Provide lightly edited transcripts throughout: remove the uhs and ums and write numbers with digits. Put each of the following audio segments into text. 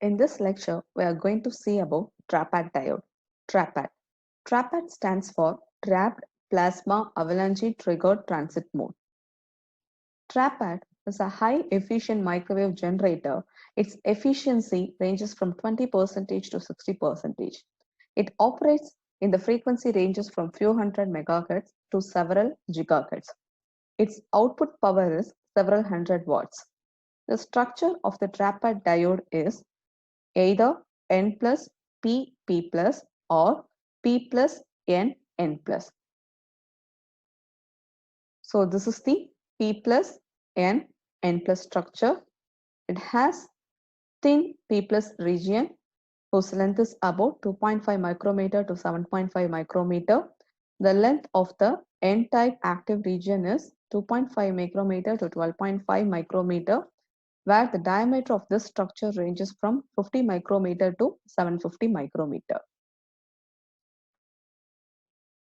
In this lecture, we are going to see about TRAPAD diode. TRAPAD. TRAPAD stands for Trapped Plasma Avalanche Triggered Transit Mode. TRAPAD is a high efficient microwave generator. Its efficiency ranges from 20% to 60%. It operates in the frequency ranges from few hundred megahertz to several gigahertz. Its output power is several hundred watts. The structure of the TRAPAD diode is either N plus P plus or P plus N plus. So this is the P plus N plus structure. It has thin P plus region whose length is about 2.5 micrometer to 7.5 micrometer. The length of the N-type active region is 2.5 micrometer to 12.5 micrometer, where the diameter of this structure ranges from 50 micrometer to 750 micrometer.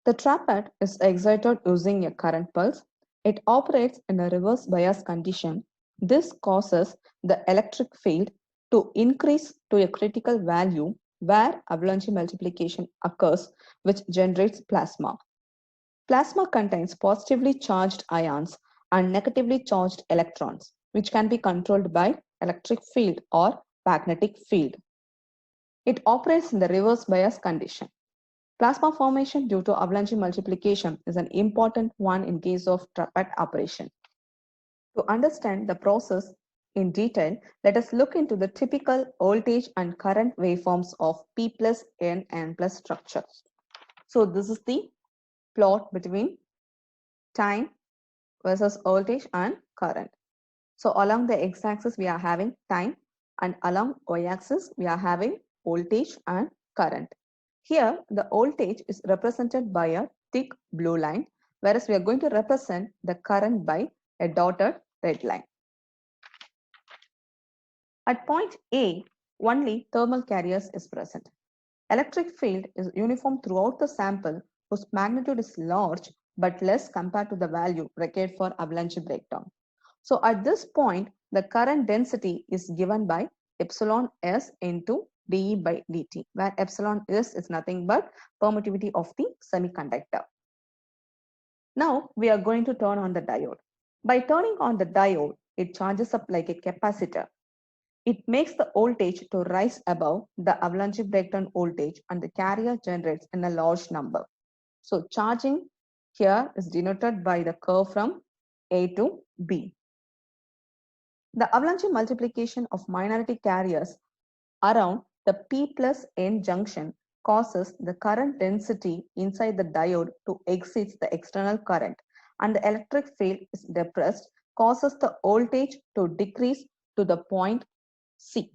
The TRAPAD is excited using a current pulse. It operates in a reverse bias condition. This causes the electric field to increase to a critical value where avalanche multiplication occurs, which generates plasma. Plasma contains positively charged ions and negatively charged electrons, which can be controlled by electric field or magnetic field. It operates in the reverse bias condition. Plasma formation due to avalanche multiplication is an important one in case of TRAPAD operation. To understand the process in detail, let us look into the typical voltage and current waveforms of P plus N plus structure. So this is the plot between time versus voltage and current. So along the x-axis we are having time, and along y-axis we are having voltage and current. Here the voltage is represented by a thick blue line, whereas we are going to represent the current by a dotted red line. At point A, only thermal carriers is present. Electric field is uniform throughout the sample whose magnitude is large but less compared to the value required for avalanche breakdown. So at this point, the current density is given by epsilon s into dE by dt, where epsilon s is nothing but permittivity of the semiconductor. Now we are going to turn on the diode. By turning on the diode, it charges up like a capacitor. It makes the voltage to rise above the avalanche breakdown voltage, and the carrier generates in a large number. So charging here is denoted by the curve from A to B. The avalanche multiplication of minority carriers around the P plus N junction causes the current density inside the diode to exceed the external current, and the electric field is depressed, causes the voltage to decrease to the point C.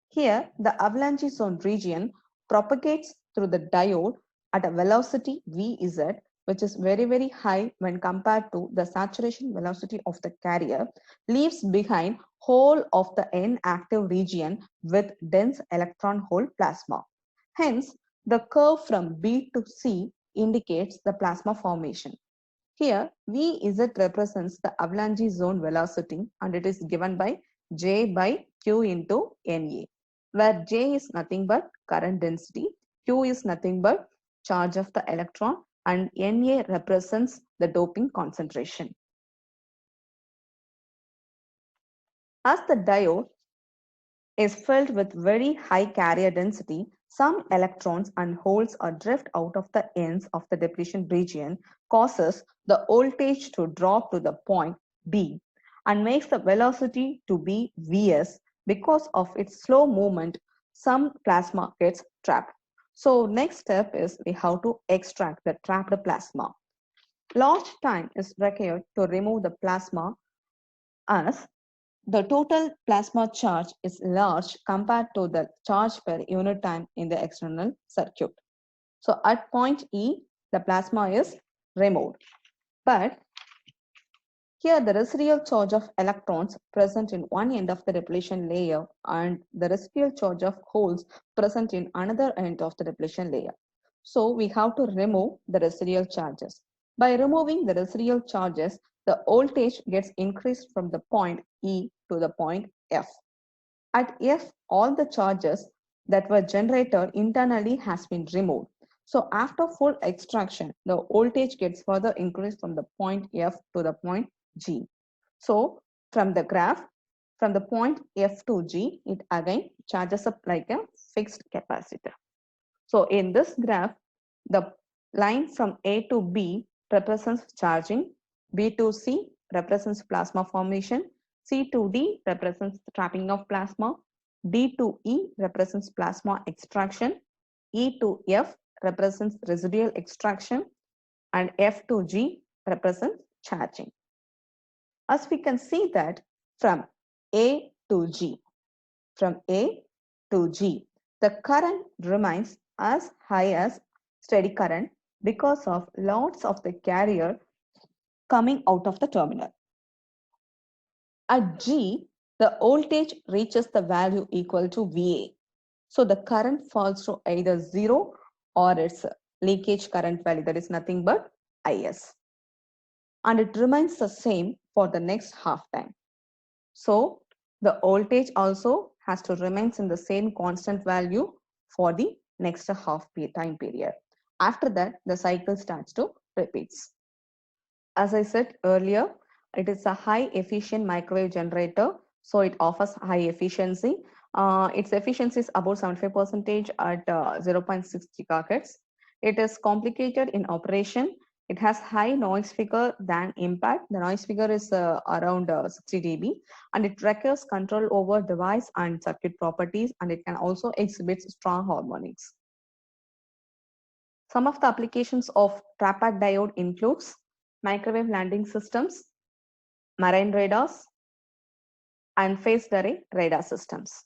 Here, the avalanche zone region propagates through the diode at a velocity Vz, which is very high when compared to the saturation velocity of the carrier, leaves behind whole of the N active region with dense electron hole plasma. Hence, the curve from B to C indicates the plasma formation. Here, Vz represents the avalanche zone velocity, and it is given by J by Q into Na, where J is nothing but current density, Q is nothing but charge of the electron, and Na represents the doping concentration. As the diode is filled with very high carrier density, some electrons and holes are drift out of the ends of the depletion region, causes the voltage to drop to the point B, and makes the velocity to be Vs. Because of its slow movement, some plasma gets trapped. So next step is we have to extract the trapped plasma. Large time is required to remove the plasma, as the total plasma charge is large compared to the charge per unit time in the external circuit. So at point E, the plasma is removed. But here the residual charge of electrons present in one end of the depletion layer and the residual charge of holes present in another end of the depletion layer. So we have to remove the residual charges. By removing the residual charges, the voltage gets increased from the point E to the point F. At F, all the charges that were generated internally has been removed. So after full extraction, the voltage gets further increased from the point F to the point G. So from the graph, from the point F to G, it again charges up like a fixed capacitor. So in this graph, the line from A to B represents charging, B to C represents plasma formation, C to D represents trapping of plasma, D to E represents plasma extraction, E to F represents residual extraction, and F to G represents charging. As we can see that from A to G, from A to G, the current remains as high as steady current because of lots of the carrier coming out of the terminal. At G, the voltage reaches the value equal to VA. So the current falls to either 0 or its leakage current value, that is nothing but IS. And it remains the same for the next half time. So the voltage also has to remain in the same constant value for the next half time period. After that, the cycle starts to repeats. As I said earlier, it is a high efficient microwave generator, so it offers high efficiency. Its efficiency is about 75% at 0.6 gigahertz. It is complicated in operation. It has high noise figure than impact. The noise figure is around 60 dB, and it requires control over device and circuit properties, and it can also exhibit strong harmonics. Some of the applications of TRAPAD diode includes microwave landing systems, marine radars, and phased array radar systems.